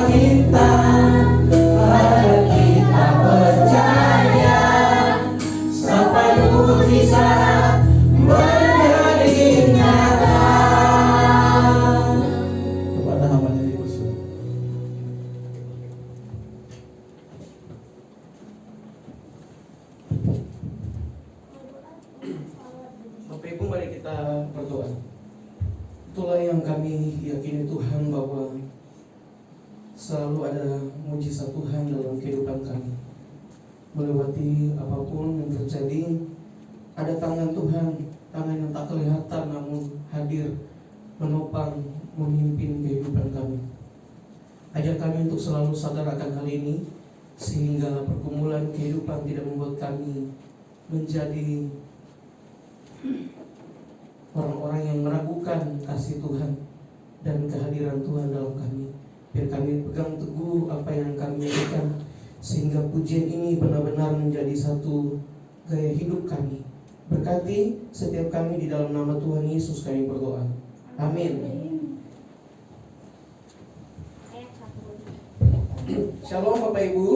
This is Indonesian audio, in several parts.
kita, mari kita percaya sampai mujizat menjadi nyata. Kepada hamba-Nya di kursi. Bapak Ibu, mari kita berdoa. Itulah yang kami yakini Tuhan, bahwa selalu ada mujizat Tuhan dalam kehidupan kami. Melewati apapun yang terjadi, ada tangan Tuhan, tangan yang tak kelihatan namun hadir, menopang, memimpin kehidupan kami. Ajak kami untuk selalu sadar akan hal ini, sehingga pergumulan kehidupan tidak membuat kami menjadi orang-orang yang meragukan kasih Tuhan dan kehadiran Tuhan dalam kami. Biar kami pegang teguh apa yang kami lakukan, sehingga pujian ini benar-benar menjadi satu gaya hidup kami. Berkati setiap kami di dalam nama Tuhan Yesus kami berdoa. Amin. Shalom Bapak Ibu.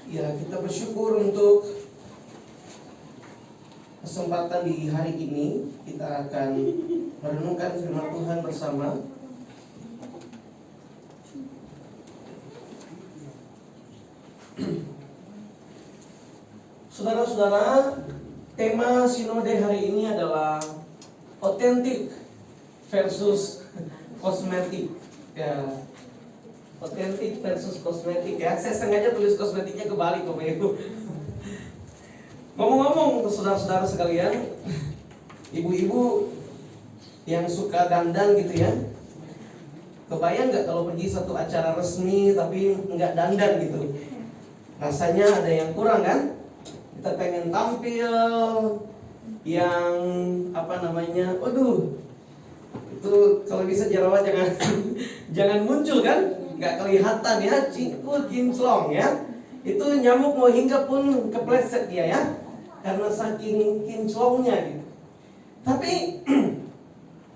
Ya, kita bersyukur untuk kesempatan di hari ini. Kita akan merenungkan firman Tuhan bersama. Saudara-saudara, tema sinode hari ini adalah otentik versus kosmetik. Ya, otentik versus kosmetik ya. Saya sengaja tulis kosmetiknya kebalik Bapak Ibu. Ngomong-ngomong saudara-saudara sekalian, ibu-ibu yang suka dandan gitu ya, kebayang nggak kalau pergi satu acara resmi tapi nggak dandan gitu? Rasanya ada yang kurang kan? Kita pengen tampil yang waduh, itu kalau bisa jerawat jangan muncul kan? Nggak kelihatan ya, kinclong ya. Itu nyamuk mau hinggap pun kepleset dia ya, karena saking kinclongnya gitu. Tapi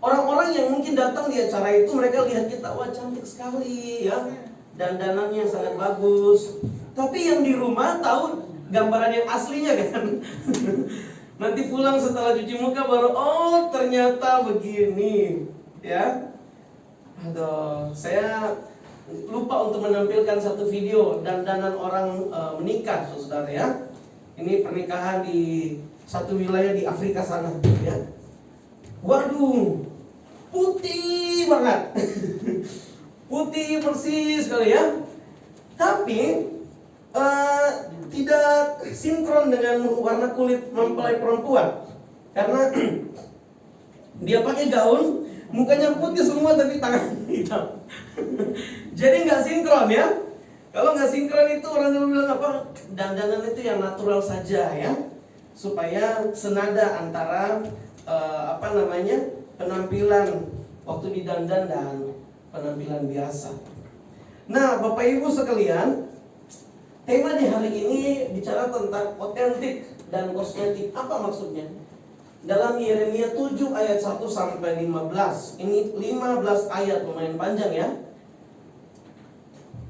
orang-orang yang mungkin datang di acara itu, mereka lihat kita, wah cantik sekali ya, dandanannya sangat bagus. Tapi yang di rumah tahu gambaran yang aslinya kan. Nanti pulang setelah cuci muka baru, oh ternyata begini ya. Aduh, saya lupa untuk menampilkan satu video dandanan orang menikah, saudara ya. Ini pernikahan di satu wilayah di Afrika sana ya. Waduh, putih banget. Putih persis sekali ya. Tapi tidak sinkron dengan warna kulit mempelai perempuan. Karena dia pakai gaun, mukanya putih semua tapi tangan hitam. Jadi nggak sinkron ya. Kalau nggak sinkron itu orang dulu bilang apa? Dandanan itu yang natural saja ya, supaya senada antara penampilan waktu didandan dan penampilan biasa. Nah, Bapak Ibu sekalian, tema di hari ini bicara tentang otentik dan kosmetik. Apa maksudnya? Dalam Yeremia 7 ayat 1 sampai 15. Ini 15 ayat, lumayan panjang ya.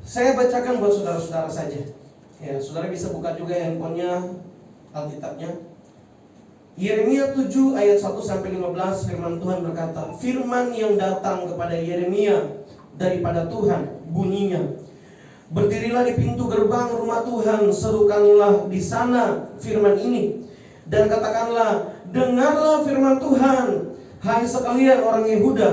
Saya bacakan buat saudara-saudara saja. Ya, saudara bisa buka juga handphonenya, Alkitabnya. Yeremia 7 ayat 1 sampai 15, firman Tuhan berkata, firman yang datang kepada Yeremia daripada Tuhan, bunyinya, berdirilah di pintu gerbang rumah Tuhan, serukanlah di sana firman ini, dan katakanlah, dengarlah firman Tuhan, hai sekalian orang Yehuda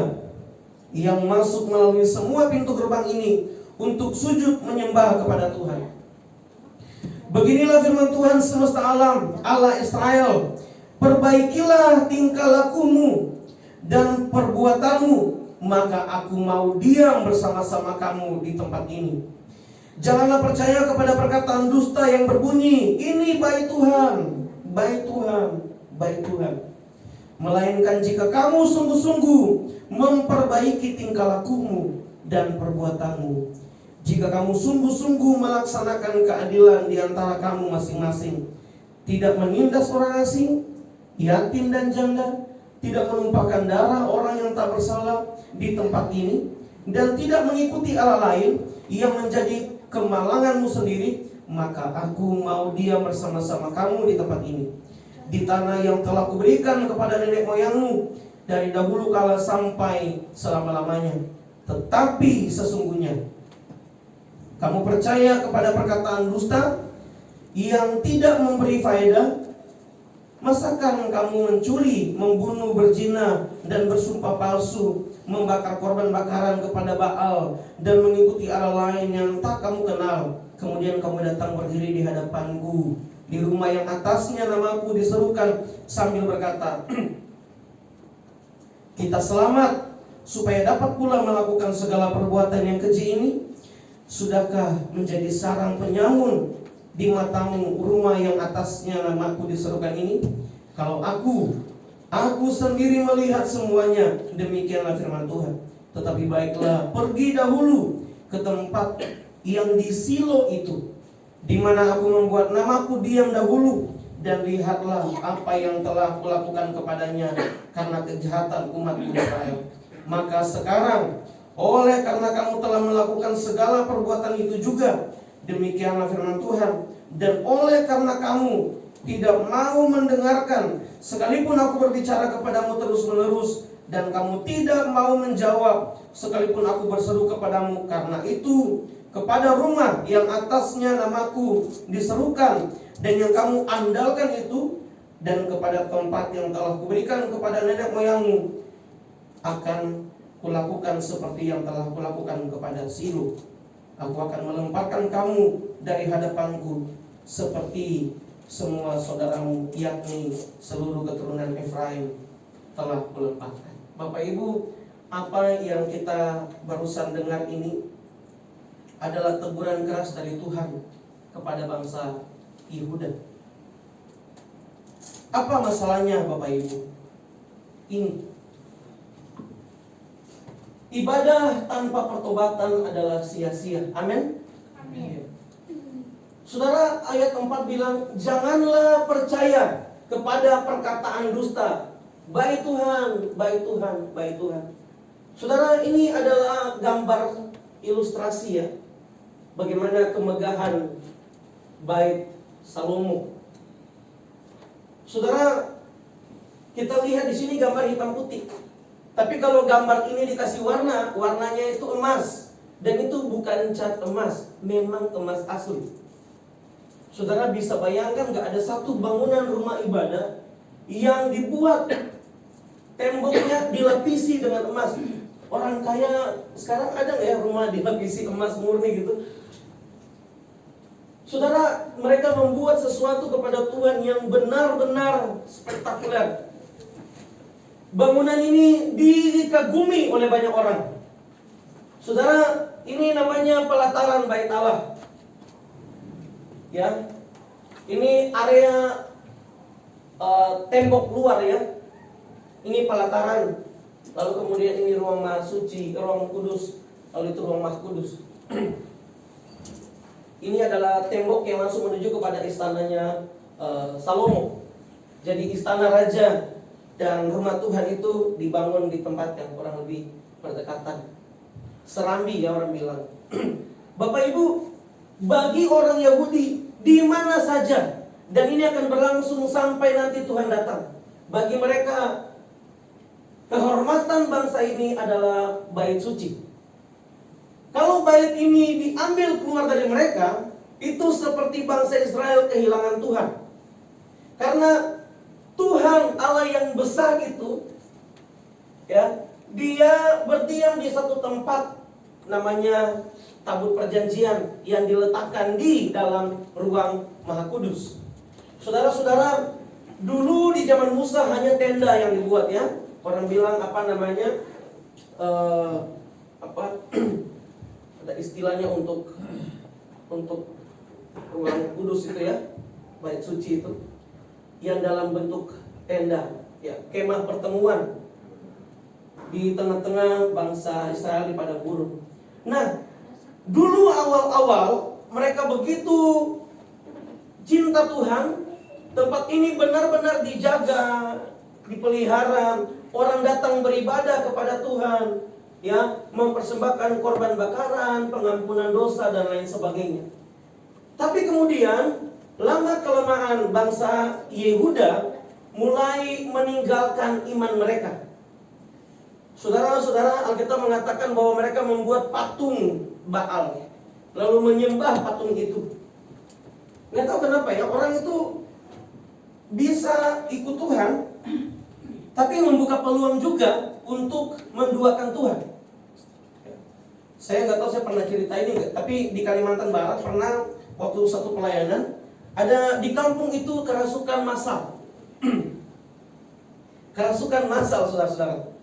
yang masuk melalui semua pintu gerbang ini untuk sujud menyembah kepada Tuhan. Beginilah firman Tuhan semesta alam, Allah Israel, perbaikilah tingkah lakumu dan perbuatanmu, maka aku mau diam bersama-sama kamu di tempat ini. Janganlah percaya kepada perkataan dusta yang berbunyi, ini baik Tuhan, baik Tuhan, baik Tuhan. Melainkan jika kamu sungguh-sungguh memperbaiki tingkah lakumu dan perbuatanmu, jika kamu sungguh-sungguh melaksanakan keadilan di antara kamu masing-masing, tidak menindas orang asing, yatim dan janda, tidak menumpahkan darah orang yang tak bersalah di tempat ini, dan tidak mengikuti Allah lain yang menjadi kemalanganmu sendiri, maka aku mau diam bersama-sama kamu di tempat ini, di tanah yang telah kuberikan kepada nenek moyangmu dari dahulu kala sampai selama-lamanya. Tetapi sesungguhnya kamu percaya kepada perkataan dusta yang tidak memberi faedah. Masakan kamu mencuri, membunuh, berzina, dan bersumpah palsu, membakar korban bakaran kepada Baal, dan mengikuti Allah lain yang tak kamu kenal. Kemudian kamu datang berdiri di hadapanku di rumah yang atasnya namaku diserukan, sambil berkata, kita selamat, supaya dapat pula melakukan segala perbuatan yang keji ini. Sudahkah menjadi sarang penyamun di matamu rumah yang atasnya namaku diserukan ini? Kalau aku sendiri melihat semuanya, demikianlah firman Tuhan. Tetapi baiklah, pergi dahulu ke tempat yang di Silo itu, di mana aku membuat namaku diam dahulu, dan lihatlah apa yang telah kulakukan kepadanya karena kejahatan umatku Israel. Maka sekarang, oleh karena kamu telah melakukan segala perbuatan itu juga, demikianlah firman Tuhan, dan oleh karena kamu tidak mau mendengarkan, sekalipun aku berbicara kepadamu terus-menerus, dan kamu tidak mau menjawab, sekalipun aku berseru kepadamu, karena itu kepada rumah yang atasnya namaku diserukan dan yang kamu andalkan itu, dan kepada tempat yang telah kuberikan kepada nenek moyangmu, akan kulakukan seperti yang telah kulakukan kepada Silo. Aku akan melemparkan kamu dari hadapanku seperti semua saudaramu, yakni seluruh keturunan Efraim telah kulemparkan. Bapak Ibu, apa yang kita barusan dengar ini adalah teguran keras dari Tuhan kepada bangsa Yehuda. Apa masalahnya Bapak Ibu? Ini, ibadah tanpa pertobatan adalah sia-sia. Amin. Amin. Saudara, ayat 4 bilang, janganlah percaya kepada perkataan dusta. Baik Tuhan, baik Tuhan, baik Tuhan. Saudara, ini adalah gambar ilustrasi ya, bagaimana kemegahan bait Salomo. Saudara, kita lihat di sini gambar hitam putih. Tapi kalau gambar ini dikasih warna, warnanya itu emas. Dan itu bukan cat emas, memang emas asli. Saudara bisa bayangkan gak ada satu bangunan rumah ibadah yang dibuat temboknya dilapisi dengan emas. Orang kaya sekarang ada gak ya rumah dilapisi emas murni gitu? Saudara, mereka membuat sesuatu kepada Tuhan yang benar-benar spektakuler. Bangunan ini dikagumi oleh banyak orang. Saudara, ini namanya pelataran bait Allah. Ya, ini area tembok luar ya. Ini pelataran. Lalu kemudian ini ruang maha suci, ruang kudus. Lalu itu ruang maha kudus. Ini adalah tembok yang langsung menuju kepada istananya Salomo. Jadi istana raja dan rumah Tuhan itu dibangun di tempat yang kurang lebih berdekatan. Serambi ya orang bilang. Bapak Ibu, bagi orang Yahudi di mana saja, dan ini akan berlangsung sampai nanti Tuhan datang, bagi mereka kehormatan bangsa ini adalah bait suci. Kalau bait ini diambil keluar dari mereka, itu seperti bangsa Israel kehilangan Tuhan. Karena Tuhan Allah yang besar itu ya, Dia berdiam di satu tempat namanya tabut perjanjian yang diletakkan di dalam ruang maha kudus. Saudara-saudara, dulu di zaman Musa hanya tenda yang dibuat ya. Orang bilang apa namanya, ada istilahnya untuk ruang kudus itu ya, bait suci itu, yang dalam bentuk tenda ya, kemah pertemuan di tengah-tengah bangsa Israel di padang gurun. Nah, dulu awal-awal mereka begitu cinta Tuhan, tempat ini benar-benar dijaga, dipelihara, orang datang beribadah kepada Tuhan, ya, mempersembahkan korban bakaran, pengampunan dosa dan lain sebagainya. Tapi kemudian lama kelamaan bangsa Yehuda mulai meninggalkan iman mereka. Saudara-saudara, Alkitab mengatakan bahwa mereka membuat patung Baal, lalu menyembah patung itu. Nggak tahu kenapa ya, orang itu bisa ikut Tuhan, tapi membuka peluang juga untuk menduakan Tuhan. Saya nggak tahu saya pernah cerita ini nggak, tapi di Kalimantan Barat pernah waktu satu pelayanan, ada di kampung itu kerasukan massal. Kerasukan massal, saudara-saudara.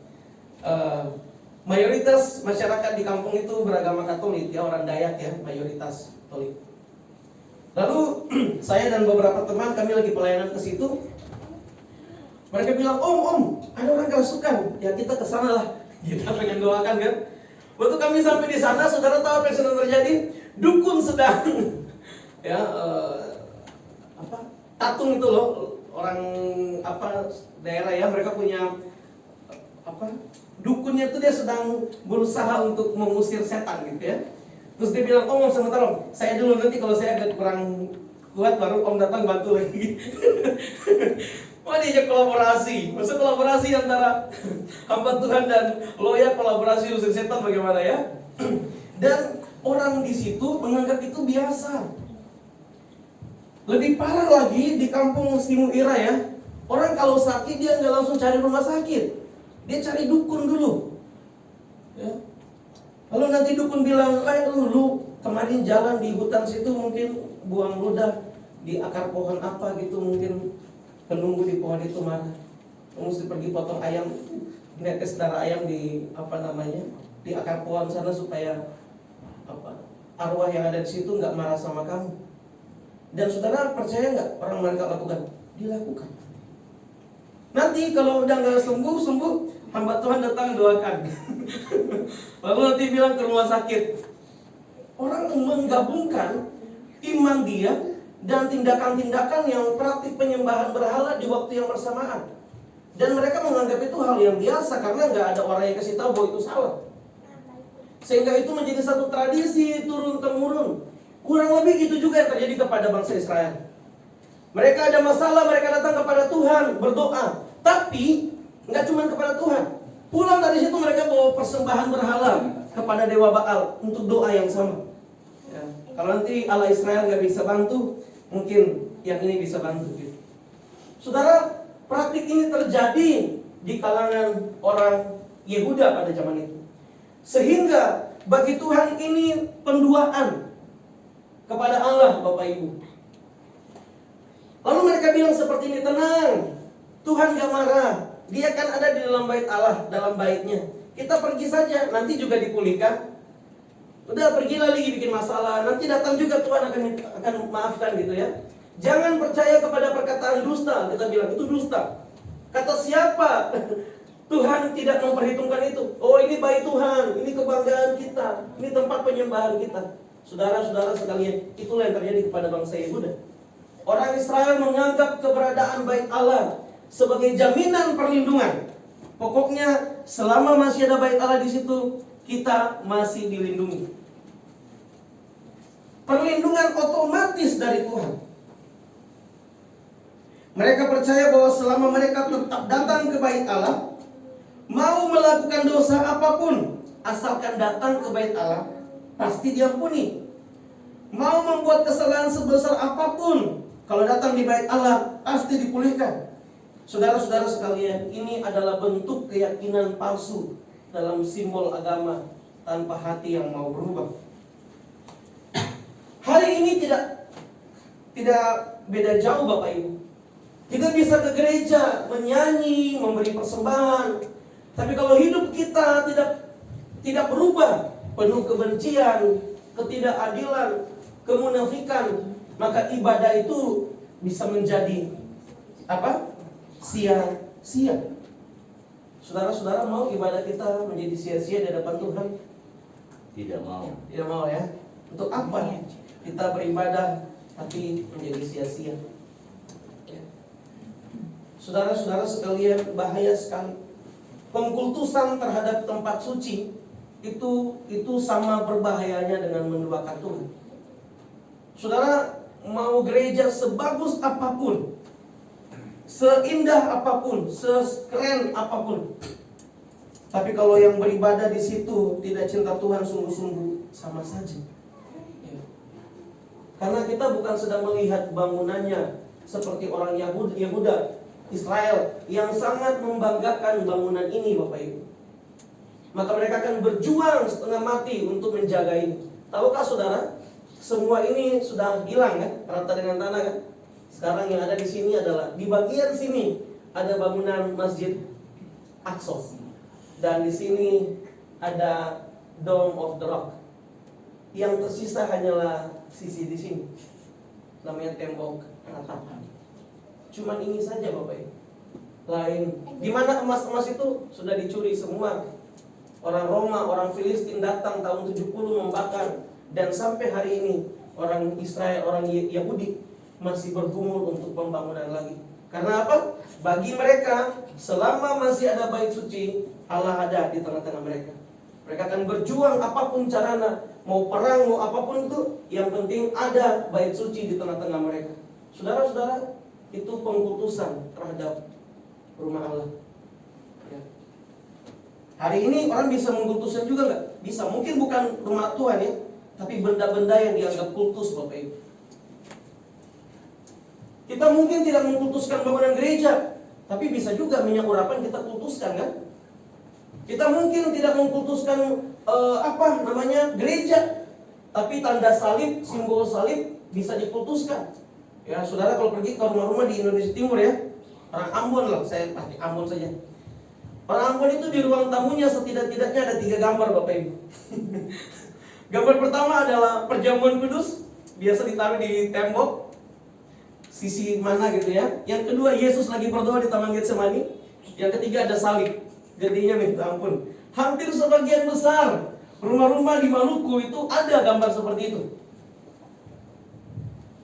Mayoritas masyarakat di kampung itu beragama Katolik, ya, orang Dayak ya, mayoritas Katolik. Lalu saya dan beberapa teman kami lagi pelayanan ke situ. Mereka bilang, Om, ada orang kerasukan. Ya kita ke sana lah. Kita pengen doakan kan. Waktu kami sampai di sana, saudara tahu apa yang sedang terjadi? Dukun sedang tatung itu loh, orang daerah ya, mereka punya dukunnya itu dia sedang berusaha untuk mengusir setan gitu ya. Terus dia bilang, Om sebentar Om, saya dulu, nanti kalau saya agak kurang kuat baru Om datang bantu lagi. Wah, diajak kolaborasi. Masa kolaborasi antara hamba Tuhan dan loya, kolaborasi usir setan bagaimana ya? Dan orang di situ menganggap itu biasa. Lebih parah lagi di kampung Simuira ya, orang kalau sakit dia nggak langsung cari rumah sakit, dia cari dukun dulu. Ya. Lalu nanti dukun bilang, lu kemarin jalan di hutan situ mungkin buang ludah di akar pohon apa gitu, mungkin penunggu di pohon itu marah. Mesti pergi potong ayam, netes darah ayam di di akar pohon sana supaya arwah yang ada di situ nggak marah sama kamu. Dan saudara percaya nggak orang mereka lakukan? Dilakukan. Nanti kalau udah nggak sembuh, hamba Tuhan datang doakan. Lalu nanti bilang ke rumah sakit. Orang menggabungkan iman dia dan tindakan-tindakan yang praktik penyembahan berhala di waktu yang bersamaan. Dan mereka menganggap itu hal yang biasa karena nggak ada orang yang kasih tahu bahwa itu salah. Sehingga itu menjadi satu tradisi turun-temurun. Kurang lebih itu juga yang terjadi kepada bangsa Israel. Mereka ada masalah, mereka datang kepada Tuhan, berdoa. Tapi nggak cuma kepada Tuhan. Pulang dari situ mereka bawa persembahan berhala kepada Dewa Baal untuk doa yang sama. Ya. Kalau nanti Allah Israel nggak bisa bantu, mungkin yang ini bisa bantu. Gitu. Saudara, praktik ini terjadi di kalangan orang Yehuda pada zaman itu. Sehingga bagi Tuhan ini penduaan kepada Allah, Bapak Ibu. Lalu mereka bilang seperti ini, tenang, Tuhan gak marah, Dia kan ada di dalam bait Allah, dalam baitnya. Kita pergi saja, nanti juga dipulihkan. Udah pergi lagi bikin masalah, nanti datang juga Tuhan akan maafkan gitu ya. Jangan percaya kepada perkataan dusta, kita bilang itu dusta. Kata siapa? Tuhan tidak memperhitungkan itu. Oh, ini bait Tuhan, ini kebanggaan kita, ini tempat penyembahan kita. Saudara-saudara sekalian, itulah yang terjadi kepada bangsa Yehuda. Orang Israel menganggap keberadaan bait Allah sebagai jaminan perlindungan. Pokoknya selama masih ada bait Allah di situ, kita masih dilindungi. Perlindungan otomatis dari Tuhan. Mereka percaya bahwa selama mereka tetap datang ke bait Allah, mau melakukan dosa apapun, asalkan datang ke bait Allah, pasti diampuni. Mau membuat kesalahan sebesar apapun, kalau datang di bait Allah, pasti dipulihkan. Saudara-saudara sekalian, ini adalah bentuk keyakinan palsu dalam simbol agama tanpa hati yang mau berubah. Hari ini tidak beda jauh Bapak Ibu. Kita bisa ke gereja, menyanyi, memberi persembahan, tapi kalau hidup kita tidak berubah, penuh kebencian, ketidakadilan, kemunafikan, maka ibadah itu bisa menjadi sia-sia. Saudara-saudara, mau ibadah kita menjadi sia-sia di hadapan Tuhan? Tidak mau. Tidak mau ya. Untuk apa kita beribadah tapi menjadi sia-sia? Saudara-saudara sekalian, bahaya sekali. Pengkultusan terhadap tempat suci itu sama berbahayanya dengan menduakan Tuhan. Saudara mau gereja sebagus apapun, seindah apapun, sekeren apapun, tapi kalau yang beribadah di situ tidak cinta Tuhan sungguh-sungguh, sama saja. Ya. Karena kita bukan sedang melihat bangunannya seperti orang Yahuda, Israel yang sangat membanggakan bangunan ini, Bapak Ibu. Maka mereka akan berjuang setengah mati untuk menjaga ini. Tahukah saudara, semua ini sudah hilang kan, rata dengan tanah kan? Sekarang yang ada di sini adalah di bagian sini ada bangunan Masjid Aqsa, dan di sini ada Dome of the Rock. Yang tersisa hanyalah sisi di sini, namanya tembok atap. Cuman ini saja Bapak Ibu. Lain, di mana emas-emas itu sudah dicuri semua. Orang Roma, orang Filistin datang tahun 70 membakar, dan sampai hari ini orang Israel, orang Yahudi masih bergumul untuk pembangunan lagi. Karena apa? Bagi mereka, selama masih ada bait suci, Allah ada di tengah-tengah mereka. Mereka akan berjuang apapun caranya, mau perang, mau apapun itu, yang penting ada bait suci di tengah-tengah mereka. Saudara-saudara, itu pengkultusan terhadap rumah Allah. Ya. Hari ini orang bisa mengkultuskan juga nggak? Bisa, mungkin bukan rumah Tuhan ya, tapi benda-benda yang dianggap kultus, Bapak Ibu. Kita mungkin tidak mengkultuskan bangunan gereja, tapi bisa juga minyak urapan kita kultuskan kan? Kita mungkin tidak mengkultuskan gereja, tapi tanda salib, simbol salib bisa dikultuskan. Ya, saudara kalau pergi ke rumah-rumah di Indonesia Timur ya, orang Ambon lah, saya pakai Ambon saja. Orang Ambon itu di ruang tamunya setidak-tidaknya ada 3 gambar, Bapak Ibu. Gambar pertama adalah perjamuan kudus, biasa ditaruh di tembok sisi mana gitu ya. Yang kedua, Yesus lagi berdoa di Taman Getsemani. Yang ketiga ada salib. Jadinya minta ampun. Hampir sebagian besar rumah-rumah di Maluku itu ada gambar seperti itu.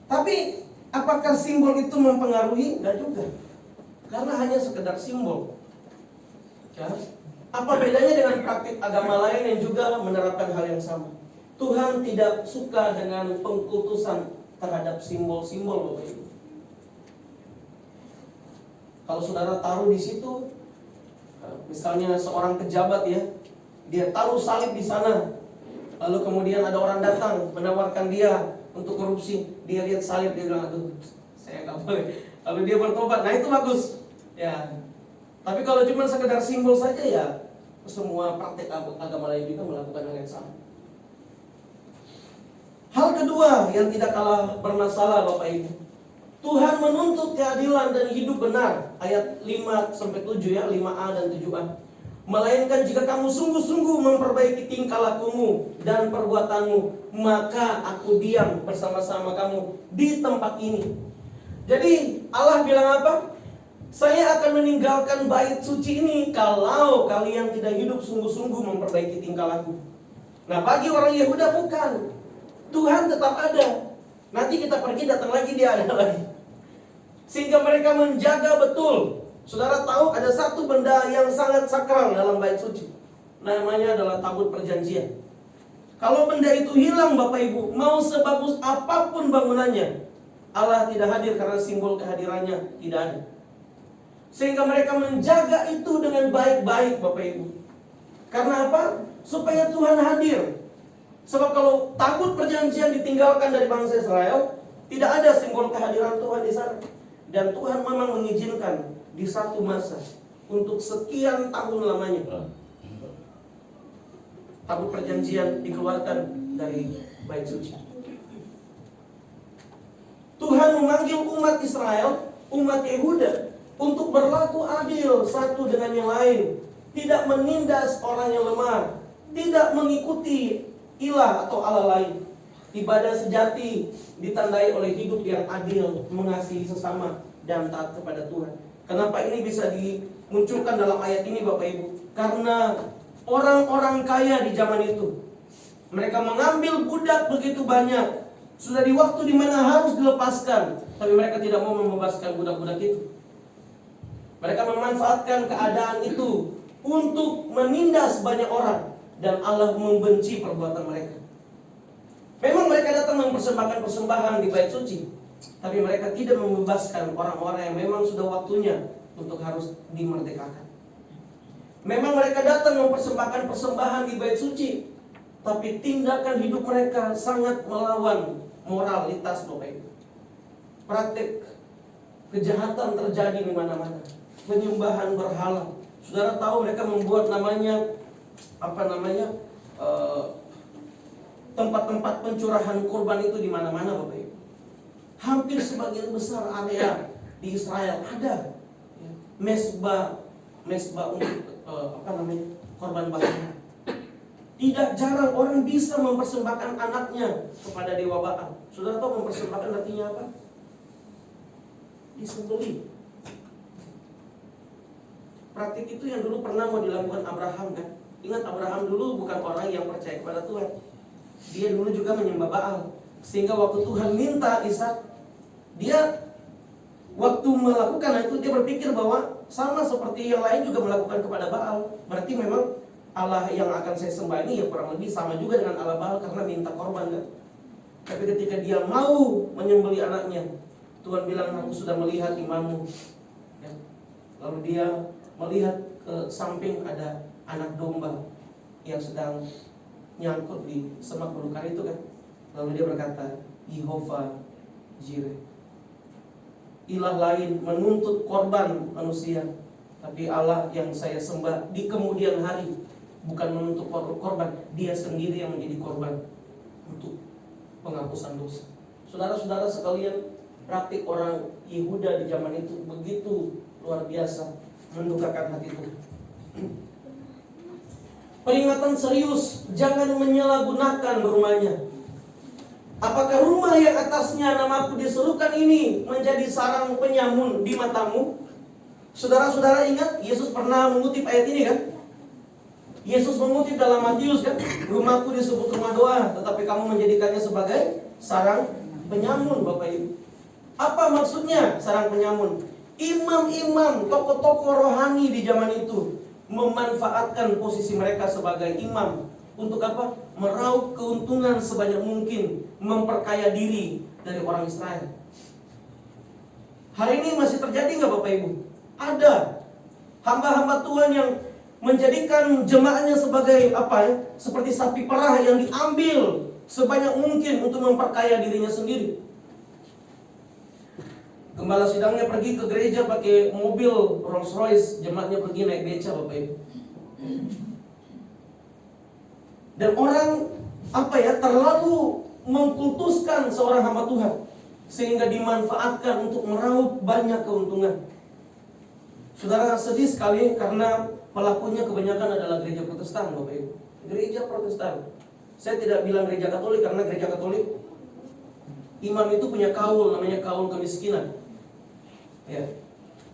Tapi apakah simbol itu mempengaruhi? Enggak juga. Karena hanya sekedar simbol. Ya. Apa bedanya dengan praktik agama lain yang juga menerapkan hal yang sama? Tuhan tidak suka dengan pengkultusan terhadap simbol-simbol, Bapak Ibu. Kalau saudara taruh di situ, misalnya seorang pejabat ya, dia taruh salib di sana, lalu kemudian ada orang datang menawarkan dia untuk korupsi, dia lihat salib, dia bilang, aduh, saya nggak boleh. Lalu dia bertobat, nah itu bagus. Ya, tapi kalau cuma sekedar simbol saja ya, semua praktik agama lain juga melakukan hal yang sama. Hal kedua yang tidak kalah bermasalah, Bapak Ibu, Tuhan menuntut keadilan dan hidup benar. Ayat 5-7 ya, 5a dan 7a. Melainkan jika kamu sungguh-sungguh memperbaiki tingkah lakumu dan perbuatanmu, maka aku diam bersama-sama kamu di tempat ini. Jadi Allah bilang apa? Saya akan meninggalkan bait suci ini kalau kalian tidak hidup sungguh-sungguh memperbaiki tingkah laku. Nah, bagi orang Yehuda bukan. Tuhan tetap ada. Nanti kita pergi, datang lagi, dia ada lagi. Sehingga mereka menjaga betul. Saudara tahu ada satu benda yang sangat sakral dalam bait suci. Namanya adalah tabut perjanjian. Kalau benda itu hilang, Bapak Ibu, mau sebagus apapun bangunannya, Allah tidak hadir karena simbol kehadirannya tidak ada. Sehingga mereka menjaga itu dengan baik-baik, Bapak Ibu. Karena apa? Supaya Tuhan hadir. Sebab kalau tabut perjanjian ditinggalkan dari bangsa Israel, tidak ada simbol kehadiran Tuhan di sana. Dan Tuhan memang mengizinkan di satu masa untuk sekian tahun lamanya tabut perjanjian dikeluarkan dari bait suci. Tuhan memanggil umat Israel, umat Yehuda, untuk berlaku adil satu dengan yang lain, tidak menindas orang yang lemah, tidak mengikuti ilah atau Allah lain. Ibadah sejati ditandai oleh hidup yang adil, mengasihi sesama, dan taat kepada Tuhan. Kenapa ini bisa dimunculkan dalam ayat ini, Bapak Ibu? Karena orang-orang kaya di zaman itu, mereka mengambil budak begitu banyak. Sudah di waktu di mana harus dilepaskan, tapi mereka tidak mau membebaskan budak-budak itu. Mereka memanfaatkan keadaan itu untuk menindas banyak orang, dan Allah membenci perbuatan mereka. Memang mereka datang mempersembahkan persembahan di bait suci, tapi mereka tidak membebaskan orang-orang yang memang sudah waktunya untuk harus dimerdekakan. Memang mereka datang mempersembahkan persembahan di bait suci, tapi tindakan hidup mereka sangat melawan moralitas Bapak Ibu. Praktik kejahatan terjadi di mana-mana. Penyembahan berhala. Saudara tahu mereka membuat tempat-tempat pencurahan kurban itu di mana-mana Bapak Ibu. Hampir sebagian besar area di Israel ada mesbah untuk korban bakar. Tidak jarang orang bisa mempersembahkan anaknya kepada dewa Baal. Saudara tahu mempersembahkan artinya apa? Disembelih. Praktik itu yang dulu pernah mau dilakukan Abraham kan. Ingat Abraham dulu bukan orang yang percaya kepada Tuhan. Dia dulu juga menyembah Baal. Sehingga waktu Tuhan minta Ishak, dia waktu melakukan itu dia berpikir bahwa sama seperti yang lain juga melakukan kepada Baal. Berarti memang Allah yang akan saya sembah ini ya kurang lebih sama juga dengan Allah Baal karena minta korban kan. Tapi ketika dia mau menyembelih anaknya, Tuhan bilang, aku sudah melihat imanmu ya. Lalu dia melihat ke samping ada anak domba yang sedang nyangkut di semak belukar itu kan. Lalu dia berkata, Yehova Jireh, ilah lain menuntut korban manusia, tapi Allah yang saya sembah di kemudian hari bukan menuntut korban, dia sendiri yang menjadi korban untuk penghapusan dosa. Saudara-saudara sekalian, praktik orang Yehuda di zaman itu begitu luar biasa, mendukakan hati Tuhan. Peringatan serius, jangan menyalahgunakan rumahnya. Apakah rumah yang atasnya namaku diserukan ini menjadi sarang penyamun di matamu? Saudara-saudara ingat, Yesus pernah mengutip ayat ini kan? Yesus mengutip dalam Matius kan, rumahku disebut rumah doa, tetapi kamu menjadikannya sebagai sarang penyamun, Bapak Ibu. Apa maksudnya sarang penyamun? Imam-imam, tokoh-tokoh rohani di zaman itu memanfaatkan posisi mereka sebagai imam untuk apa? Meraup keuntungan sebanyak mungkin, memperkaya diri dari orang Israel. Hari ini masih terjadi nggak Bapak Ibu? Ada hamba-hamba Tuhan yang menjadikan jemaahnya sebagai seperti sapi perah yang diambil sebanyak mungkin untuk memperkaya dirinya sendiri. Gembala sidangnya pergi ke gereja pakai mobil Rolls Royce, jemaatnya pergi naik beca Bapak Ibu. Dan orang terlalu mengkultuskan seorang hamba Tuhan sehingga dimanfaatkan untuk meraup banyak keuntungan. Saudara, sedih sekali karena pelakunya kebanyakan adalah gereja Protestan Bapak Ibu. Gereja Protestan. Saya tidak bilang gereja Katolik karena gereja Katolik imam itu punya kaul, namanya kaul kemiskinan. Ya.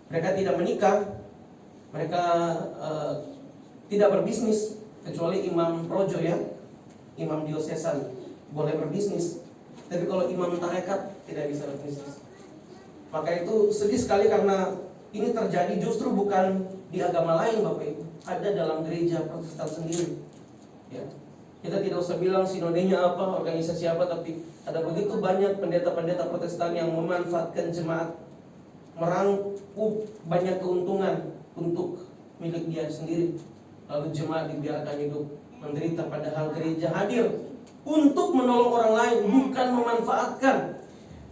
Mereka tidak menikah, mereka tidak berbisnis kecuali imam projo ya, imam diosesan boleh berbisnis. Tapi kalau imam tarekat tidak bisa berbisnis. Maka itu sedih sekali karena ini terjadi justru bukan di agama lain Bapak Ibu, ada dalam gereja Protestan sendiri. Ya. Kita tidak usah bilang sinodenya apa, organisasi apa, tapi ada begitu banyak pendeta-pendeta Protestan yang memanfaatkan jemaat, merangkup banyak keuntungan untuk milik dia sendiri. Lalu jemaat dibiarkan hidup menderita, padahal gereja hadir untuk menolong orang lain, bukan memanfaatkan.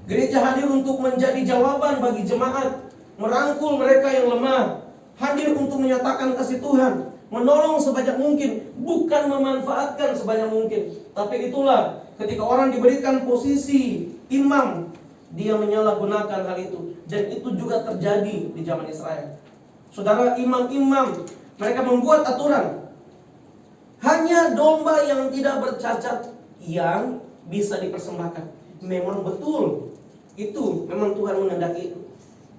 Gereja hadir untuk menjadi jawaban bagi jemaat, merangkul mereka yang lemah, hadir untuk menyatakan kasih Tuhan, menolong sebanyak mungkin, bukan memanfaatkan sebanyak mungkin. Tapi itulah ketika orang diberikan posisi imam, dia menyalahgunakan hal itu. Dan itu juga terjadi di zaman Israel. Saudara, imam-imam mereka membuat aturan, hanya domba yang tidak bercacat yang bisa dipersembahkan. Memang betul, itu memang Tuhan menghendaki itu.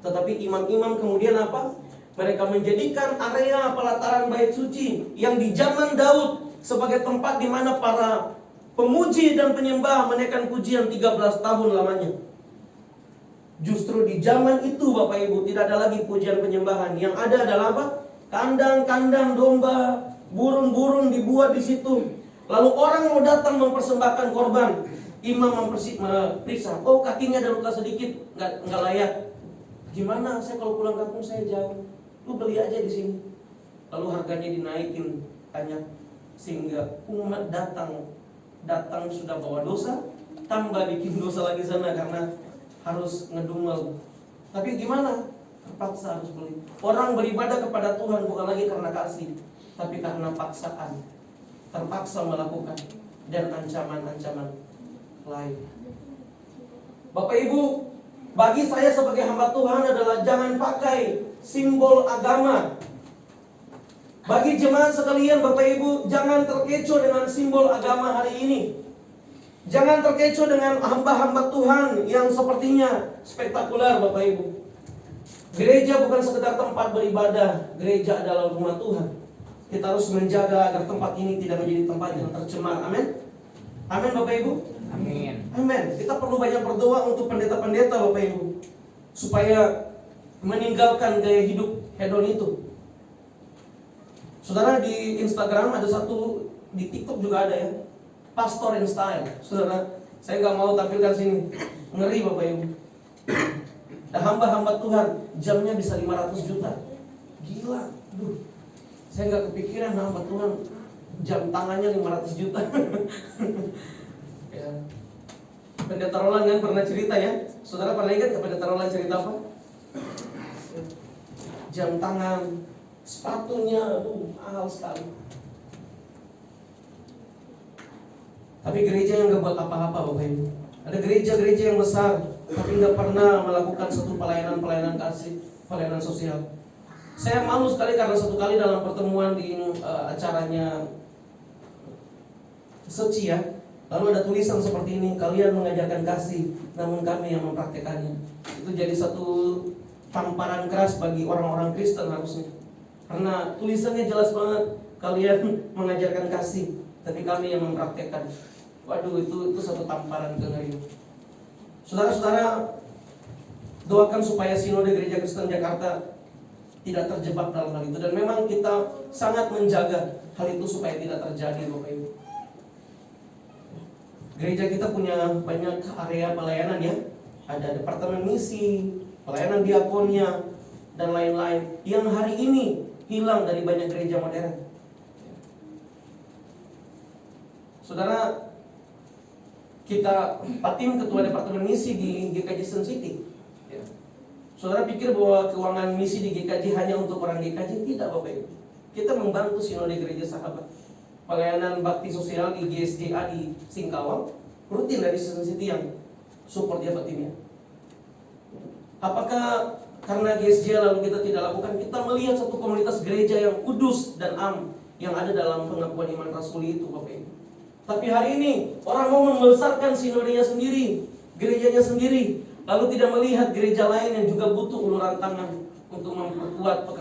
Tetapi imam-imam kemudian apa? Mereka menjadikan area pelataran bait suci yang di zaman Daud sebagai tempat di mana para pemuji dan penyembah menaikkan pujian 13 tahun lamanya. Justru di zaman itu Bapak Ibu tidak ada lagi pujian penyembahan. Yang ada adalah apa? Kandang-kandang domba, burung-burung dibuat di situ. Lalu orang mau datang mempersembahkan korban. Imam memeriksa, oh kakinya ada luka sedikit, nggak layak. Gimana? Saya kalau pulang kampung saya jauh. Lu beli aja di sini. Lalu harganya dinaikin banyak sehingga umat datang sudah bawa dosa, tambah bikin dosa lagi sana karena harus ngedumel. Tapi gimana? Terpaksa harus beli. Orang beribadah kepada Tuhan bukan lagi karena kasih, tapi karena paksaan. Terpaksa melakukan dan ancaman-ancaman lain. Bapak Ibu, bagi saya sebagai hamba Tuhan adalah jangan pakai simbol agama. Bagi jemaat sekalian Bapak Ibu, jangan terkecoh dengan simbol agama hari ini. Jangan terkecoh dengan hamba-hamba Tuhan yang sepertinya spektakuler Bapak Ibu. Gereja bukan sekedar tempat beribadah, gereja adalah rumah Tuhan. Kita harus menjaga agar tempat ini tidak menjadi tempat yang tercemar. Amin. Amin Bapak Ibu. Amin. Amin. Kita perlu banyak berdoa untuk pendeta-pendeta Bapak Ibu, supaya meninggalkan gaya hidup hedon itu. Saudara, di Instagram ada satu, di TikTok juga ada ya, Pastor in Style. Saudara, saya nggak mau tampilkan sini, ngeri Bapak Ibu. Dan hamba-hamba Tuhan jamnya bisa 500 juta. Gila. Duh. Saya nggak kepikiran hamba Tuhan jam tangannya 500 juta. Ya. Pendeta Roland kan pernah cerita ya. Saudara pernah ingat nggak Pendeta Roland cerita apa? Jam tangan, sepatunya, mahal sekali. Tapi gereja yang nggak buat apa-apa Bapak Ibu. Ada gereja-gereja yang besar, tapi nggak pernah melakukan satu pelayanan kasih, pelayanan sosial. Saya malu sekali karena satu kali dalam pertemuan di acaranya Sochi ya, lalu ada tulisan seperti ini, kalian mengajarkan kasih, namun kami yang mempraktekannya. Itu jadi satu tamparan keras bagi orang-orang Kristen harusnya. Karena tulisannya jelas banget, kalian mengajarkan kasih, tapi kami yang mempraktekkan. Waduh, itu satu tamparan kengerian. Saudara-saudara, doakan supaya Sinode Gereja Kristen Jakarta tidak terjebak dalam hal itu. Dan memang kita sangat menjaga hal itu supaya tidak terjadi Bapak Ibu. Gereja kita punya banyak area pelayanan ya. Ada departemen misi, pelayanan diakonia, dan lain-lain yang hari ini hilang dari banyak gereja modern. Saudara, kita Patim ketua departemen misi di GKJ Sun City. Saudara pikir bahwa keuangan misi di GKJ hanya untuk orang GKJ? Tidak Bapak Ibu. Kita membantu Sinode Gereja Sahabat. Pelayanan bakti sosial di GSJA di Singkawang rutin dari Sun City yang support dia Patimnya. Apakah karena GSJA lalu kita tidak lakukan? Kita melihat satu komunitas gereja yang kudus dan yang ada dalam pengakuan iman rasuli itu Bapak Ibu. Tapi hari ini orang mau membesarkan sinodenya sendiri, gerejanya sendiri, lalu tidak melihat gereja lain yang juga butuh uluran tangan untuk memperkuat pekerjaan